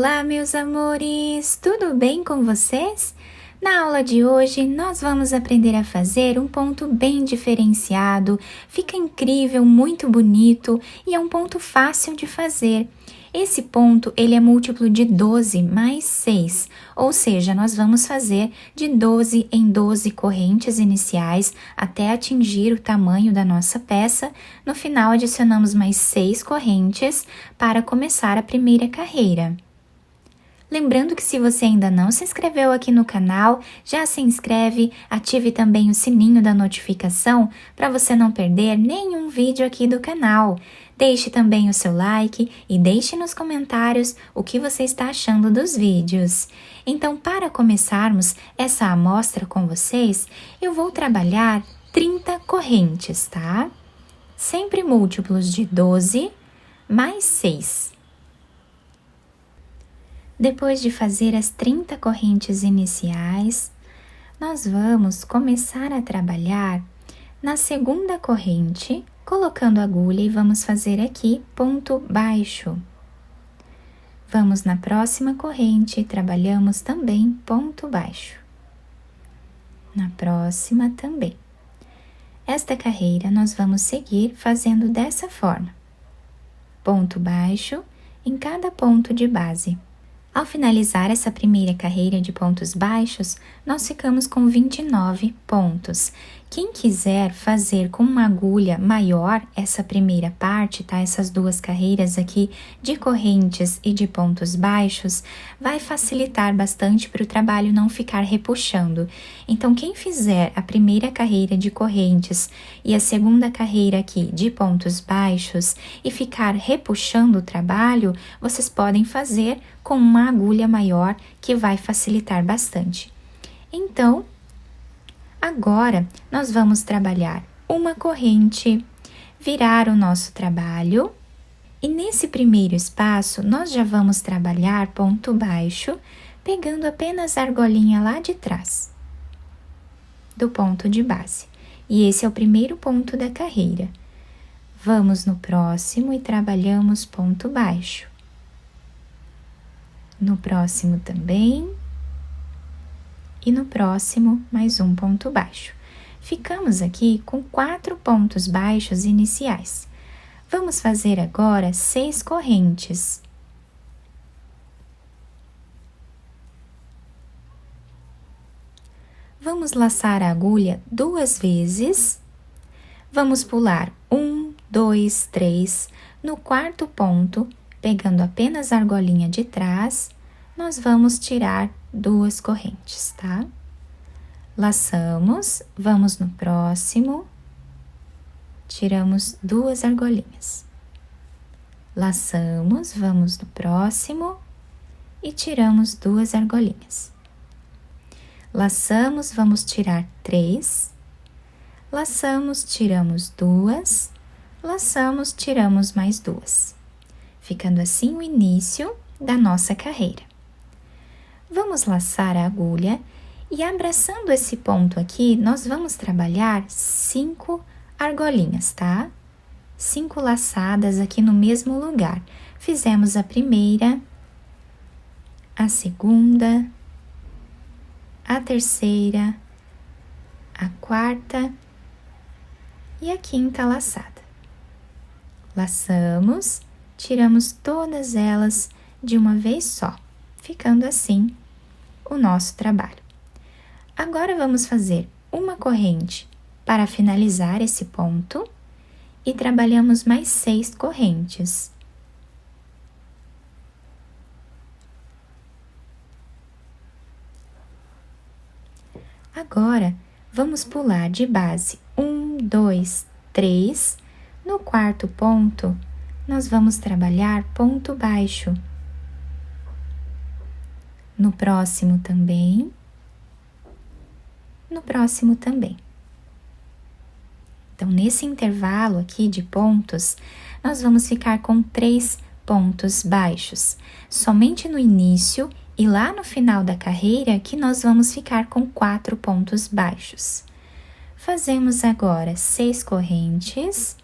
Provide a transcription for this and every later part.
Olá, meus amores! Tudo bem com vocês? Na aula de hoje, nós vamos aprender a fazer um ponto bem diferenciado, fica incrível, muito bonito e é um ponto fácil de fazer. Esse ponto, ele é múltiplo de 12 mais 6, ou seja, nós vamos fazer de 12 em 12 correntes iniciais até atingir o tamanho da nossa peça. No final, adicionamos mais 6 correntes para começar a primeira carreira. Lembrando que se você ainda não se inscreveu aqui no canal, já se inscreve, ative também o sininho da notificação para você não perder nenhum vídeo aqui do canal. Deixe também o seu like e deixe nos comentários o que você está achando dos vídeos. Então, para começarmos essa amostra com vocês, eu vou trabalhar 30 correntes, tá? Sempre múltiplos de 12 mais 6. Depois de fazer as 30 correntes iniciais, nós vamos começar a trabalhar na segunda corrente, colocando a agulha e vamos fazer aqui ponto baixo. Vamos na próxima corrente e trabalhamos também ponto baixo. Na próxima também. Esta carreira nós vamos seguir fazendo dessa forma. Ponto baixo em cada ponto de base. Ao finalizar essa primeira carreira de pontos baixos, nós ficamos com 29 pontos. Quem quiser fazer com uma agulha maior essa primeira parte, tá? Essas duas carreiras aqui de correntes e de pontos baixos, vai facilitar bastante para o trabalho não ficar repuxando. Então, quem fizer a primeira carreira de correntes e a segunda carreira aqui de pontos baixos e ficar repuxando o trabalho, vocês podem fazer com uma agulha maior que vai facilitar bastante. Então, agora nós vamos trabalhar uma corrente, virar o nosso trabalho e nesse primeiro espaço nós já vamos trabalhar ponto baixo, pegando apenas a argolinha lá de trás do ponto de base. E esse é o primeiro ponto da carreira. Vamos no próximo e trabalhamos ponto baixo. No próximo também. E no próximo, mais um ponto baixo. Ficamos aqui com 4 pontos baixos iniciais. Vamos fazer agora 6 correntes. Vamos laçar a agulha 2 vezes. Vamos pular 1, 2, 3. No quarto ponto, pegando apenas a argolinha de trás, nós vamos tirar 2 correntes, tá? Laçamos, vamos no próximo, tiramos 2 argolinhas. Laçamos, vamos no próximo e tiramos 2 argolinhas. Laçamos, vamos tirar 3. Laçamos, tiramos 2. Laçamos, tiramos mais 2. Ficando assim o início da nossa carreira. Vamos laçar a agulha e abraçando esse ponto aqui, nós vamos trabalhar 5 argolinhas, tá? 5 laçadas aqui no mesmo lugar. Fizemos a primeira, a segunda, a terceira, a quarta e a quinta laçada. Laçamos, tiramos todas elas de uma vez só, ficando assim o nosso trabalho. Agora vamos fazer uma corrente para finalizar esse ponto e trabalhamos mais 6 correntes. Agora, vamos pular de base 1, 2, 3. No quarto ponto, nós vamos trabalhar ponto baixo. No próximo também. No próximo também. Então, nesse intervalo aqui de pontos, nós vamos ficar com 3 pontos baixos. Somente no início e lá no final da carreira que nós vamos ficar com 4 pontos baixos. Fazemos agora 6 correntes.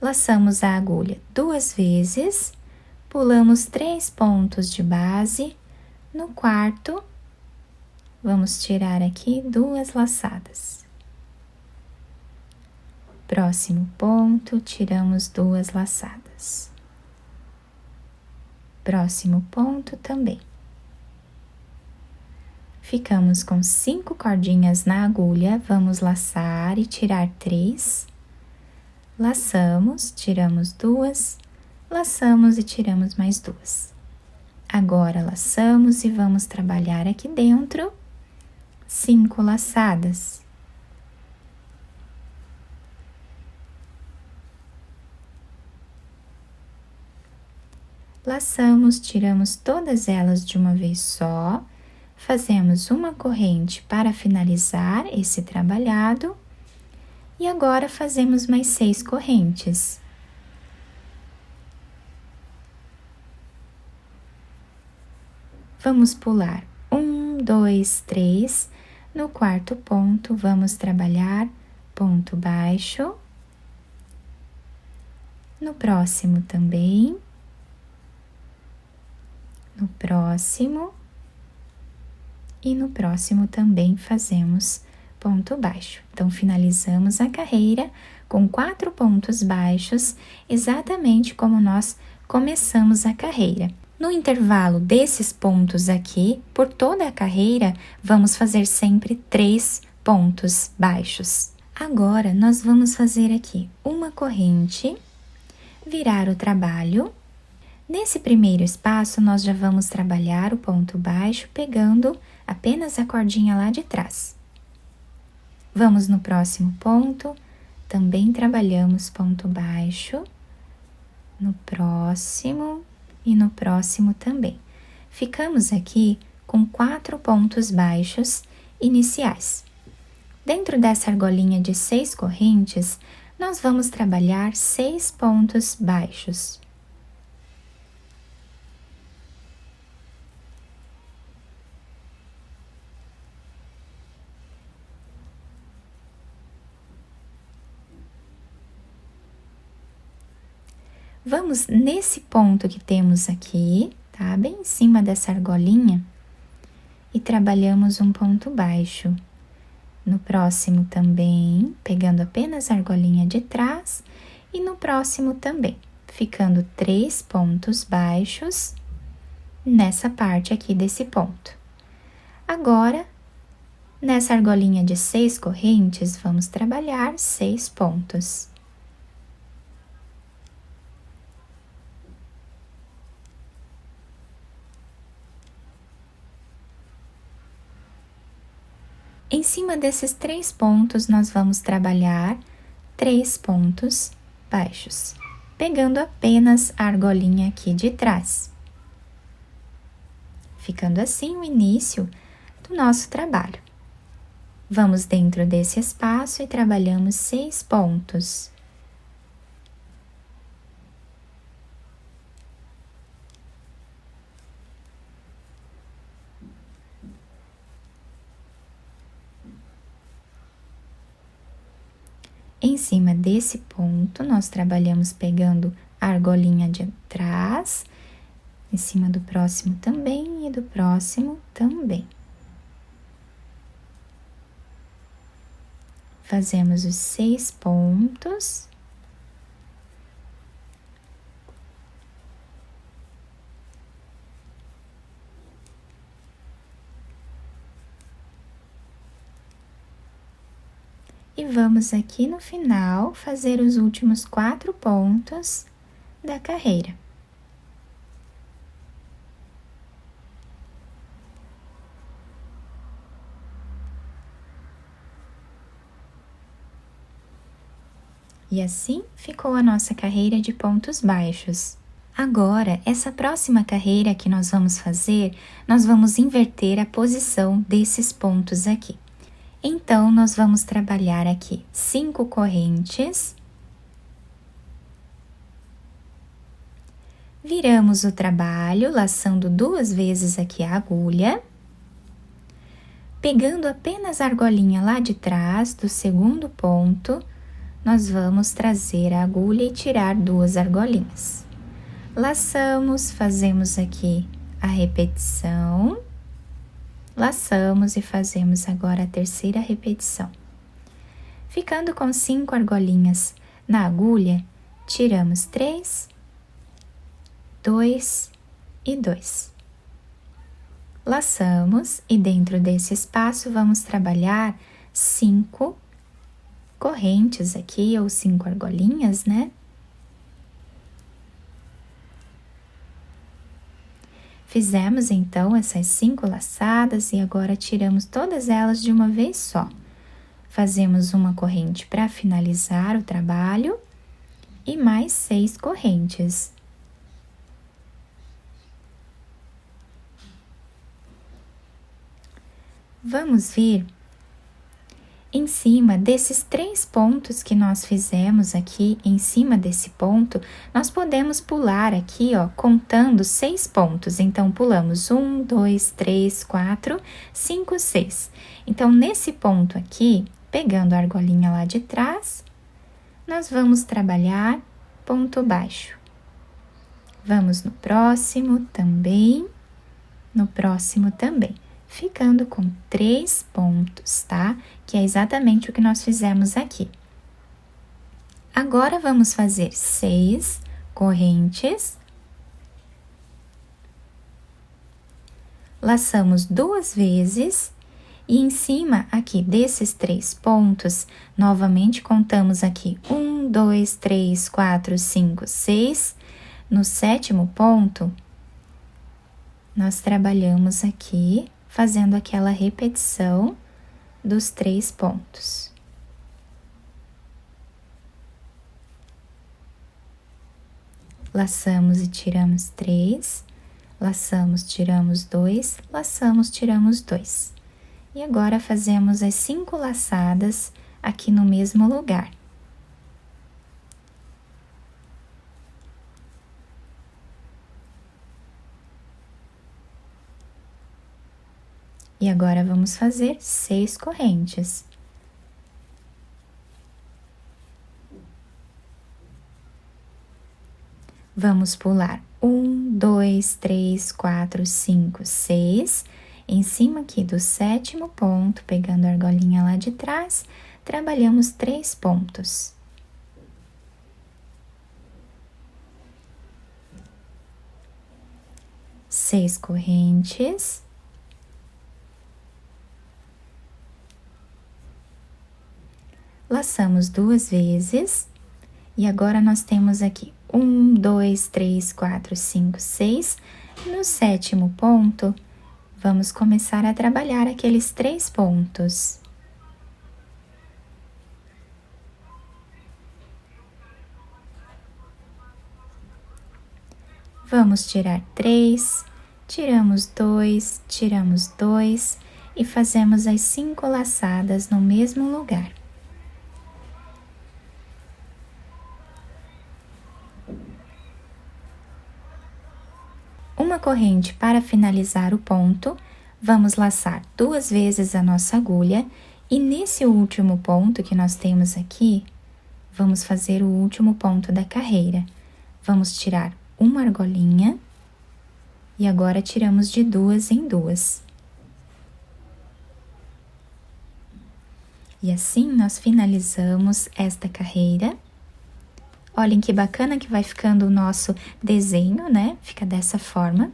laçamos a agulha 2 vezes, pulamos 3 pontos de base, no quarto, vamos tirar aqui 2 laçadas. Próximo ponto, tiramos 2 laçadas. Próximo ponto também. Ficamos com 5 cordinhas na agulha, vamos laçar e tirar 3. Laçamos, tiramos 2, laçamos e tiramos mais 2. Agora, laçamos e vamos trabalhar aqui dentro 5 laçadas. Laçamos, tiramos todas elas de uma vez só, fazemos uma corrente para finalizar esse trabalhado e agora fazemos mais 6 correntes. Vamos pular 1, 2, 3, no quarto ponto vamos trabalhar ponto baixo, no próximo também, no próximo e no próximo também fazemos ponto baixo. Então, finalizamos a carreira com 4 pontos baixos, exatamente como nós começamos a carreira. No intervalo desses pontos aqui, por toda a carreira, vamos fazer sempre 3 pontos baixos. Agora, nós vamos fazer aqui uma corrente, virar o trabalho. Nesse primeiro espaço, nós já vamos trabalhar o ponto baixo, pegando apenas a cordinha lá de trás. Vamos no próximo ponto, também trabalhamos ponto baixo, no próximo e no próximo também. Ficamos aqui com 4 pontos baixos iniciais. Dentro dessa argolinha de 6 correntes, nós vamos trabalhar 6 pontos baixos. Vamos nesse ponto que temos aqui, tá? Bem em cima dessa argolinha, e trabalhamos um ponto baixo. No próximo também, pegando apenas a argolinha de trás, e no próximo também, ficando 3 pontos baixos nessa parte aqui desse ponto. Agora, nessa argolinha de 6 correntes, vamos trabalhar 6 pontos. Em cima desses 3 pontos, nós vamos trabalhar 3 pontos baixos, pegando apenas a argolinha aqui de trás. Ficando assim o início do nosso trabalho. Vamos dentro desse espaço e trabalhamos 6 pontos. Em cima desse ponto, nós trabalhamos pegando a argolinha de trás, em cima do próximo também e do próximo também. Fazemos os 6 pontos. E vamos aqui no final fazer os últimos 4 pontos da carreira. E assim ficou a nossa carreira de pontos baixos. Agora, essa próxima carreira que nós vamos fazer, nós vamos inverter a posição desses pontos aqui. Então, nós vamos trabalhar aqui 5 correntes. Viramos o trabalho, laçando 2 vezes aqui a agulha. Pegando apenas a argolinha lá de trás, do segundo ponto, nós vamos trazer a agulha e tirar 2 argolinhas. Laçamos, fazemos aqui a repetição. Laçamos e fazemos agora a terceira repetição. Ficando com 5 argolinhas na agulha, tiramos 3, 2 e 2. Laçamos e dentro desse espaço vamos trabalhar 5 correntes aqui, ou 5 argolinhas, né? Fizemos então essas 5 laçadas e agora tiramos todas elas de uma vez só. Fazemos uma corrente para finalizar o trabalho e mais 6 correntes. Vamos vir em cima desses 3 pontos que nós fizemos aqui, em cima desse ponto, nós podemos pular aqui, ó, contando 6 pontos. Então, pulamos 1, 2, 3, 4, 5, 6. Então, nesse ponto aqui, pegando a argolinha lá de trás, nós vamos trabalhar ponto baixo. Vamos no próximo também, no próximo também. Ficando com 3 pontos, tá? Que é exatamente o que nós fizemos aqui. Agora, vamos fazer 6 correntes. Laçamos 2 vezes e em cima aqui desses 3 pontos, novamente contamos aqui 1, 2, 3, 4, 5, 6. No 7º ponto, nós trabalhamos aqui fazendo aquela repetição dos 3 pontos. Laçamos e tiramos 3, laçamos, tiramos 2, laçamos, tiramos 2. E agora fazemos as 5 laçadas aqui no mesmo lugar. E agora vamos fazer 6 correntes. Vamos pular 1, 2, 3, 4, 5, 6. Em cima aqui do 7º ponto, pegando a argolinha lá de trás, trabalhamos 3 pontos. Seis correntes. Laçamos 2 vezes e agora nós temos aqui 1, 2, 3, 4, 5, 6. No 7º ponto, vamos começar a trabalhar aqueles 3 pontos. Vamos tirar 3, tiramos 2 e fazemos as 5 laçadas no mesmo lugar. Uma corrente para finalizar o ponto, vamos laçar 2 vezes a nossa agulha e nesse último ponto que nós temos aqui, vamos fazer o último ponto da carreira. Vamos tirar uma argolinha e agora tiramos de 2 em 2. E assim nós finalizamos esta carreira. Olhem que bacana que vai ficando o nosso desenho, né? Fica dessa forma.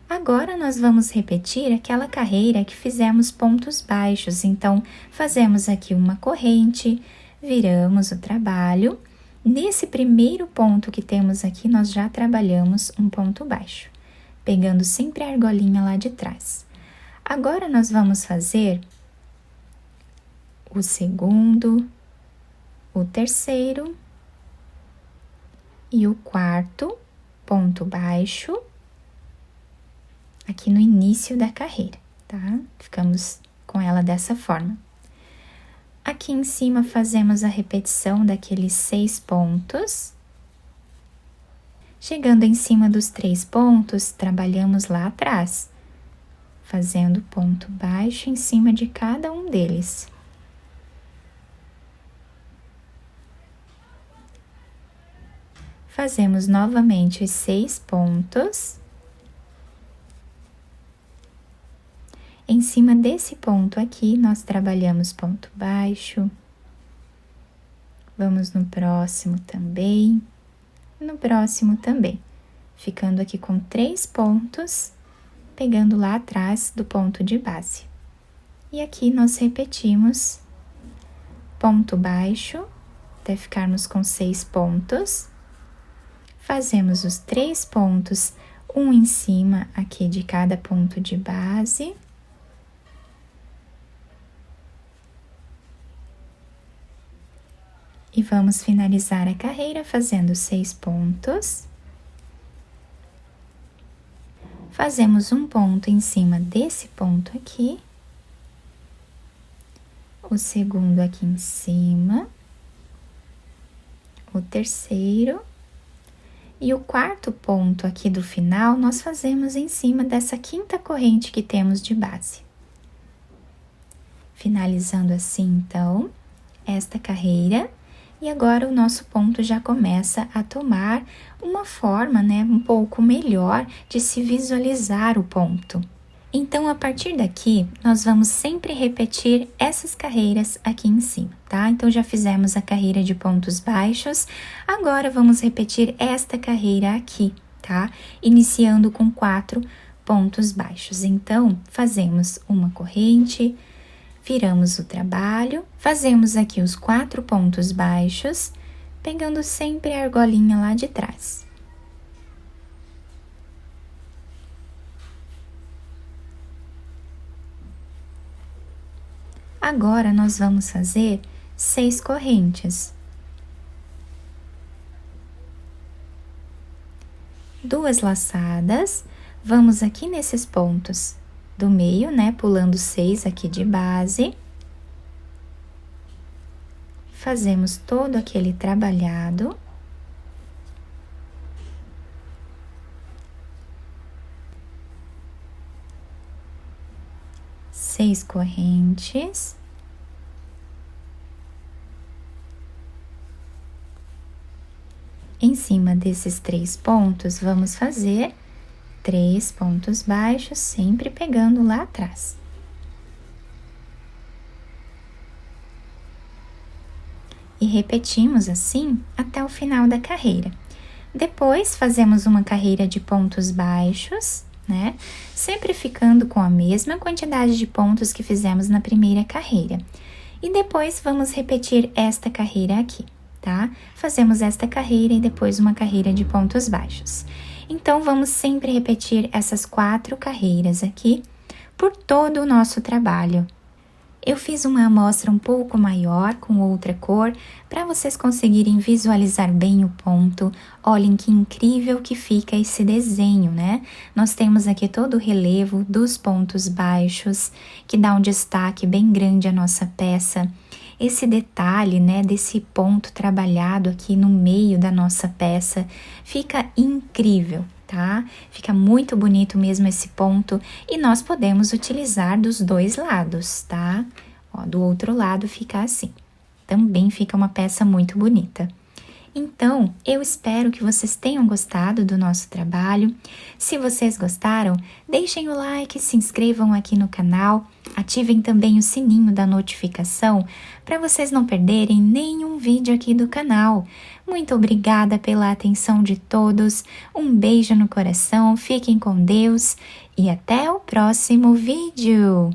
Agora, nós vamos repetir aquela carreira que fizemos pontos baixos. Então, fazemos aqui uma corrente, viramos o trabalho. Nesse primeiro ponto que temos aqui, nós já trabalhamos um ponto baixo, pegando sempre a argolinha lá de trás. Agora, nós vamos fazer o 2º, o 3º, e o 4º ponto baixo aqui no início da carreira, tá? Ficamos com ela dessa forma. Aqui em cima fazemos a repetição daqueles 6 pontos. Chegando em cima dos 3 pontos, trabalhamos lá atrás, fazendo ponto baixo em cima de cada um deles. Fazemos novamente os 6 pontos. Em cima desse ponto aqui, nós trabalhamos ponto baixo. Vamos no próximo também, no próximo também, ficando aqui com 3 pontos, pegando lá atrás do ponto de base. E aqui nós repetimos ponto baixo, até ficarmos com 6 pontos. Fazemos os 3 pontos, um em cima aqui de cada ponto de base. E vamos finalizar a carreira fazendo 6 pontos. Fazemos um ponto em cima desse ponto aqui. O segundo aqui em cima. O terceiro. E o quarto ponto aqui do final, nós fazemos em cima dessa quinta corrente que temos de base. Finalizando assim, então, esta carreira. E agora o nosso ponto já começa a tomar uma forma, né, um pouco melhor de se visualizar o ponto. Então, a partir daqui, nós vamos sempre repetir essas carreiras aqui em cima, tá? Então, já fizemos a carreira de pontos baixos, agora vamos repetir esta carreira aqui, tá? Iniciando com 4 pontos baixos. Então, fazemos uma corrente, viramos o trabalho, fazemos aqui os 4 pontos baixos, pegando sempre a argolinha lá de trás. Agora, nós vamos fazer 6 correntes. 2 laçadas, vamos aqui nesses pontos do meio, né, pulando 6 aqui de base. Fazemos todo aquele trabalhado. Seis correntes. Em cima desses 3 pontos, vamos fazer 3 pontos baixos, sempre pegando lá atrás. E repetimos assim até o final da carreira. Depois, fazemos uma carreira de pontos baixos, né? Sempre ficando com a mesma quantidade de pontos que fizemos na primeira carreira. E depois, vamos repetir esta carreira aqui, tá? Fazemos esta carreira e depois uma carreira de pontos baixos. Então, vamos sempre repetir essas 4 carreiras aqui por todo o nosso trabalho. Eu fiz uma amostra um pouco maior, com outra cor, para vocês conseguirem visualizar bem o ponto. Olhem que incrível que fica esse desenho, né? Nós temos aqui todo o relevo dos pontos baixos, que dá um destaque bem grande à nossa peça. Esse detalhe, né, desse ponto trabalhado aqui no meio da nossa peça, fica incrível, tá? Fica muito bonito mesmo esse ponto e nós podemos utilizar dos 2 lados, tá? Ó, do outro lado fica assim. Também fica uma peça muito bonita. Então, eu espero que vocês tenham gostado do nosso trabalho. Se vocês gostaram, deixem o like, se inscrevam aqui no canal, ativem também o sininho da notificação para vocês não perderem nenhum vídeo aqui do canal. Muito obrigada pela atenção de todos, um beijo no coração, fiquem com Deus e até o próximo vídeo!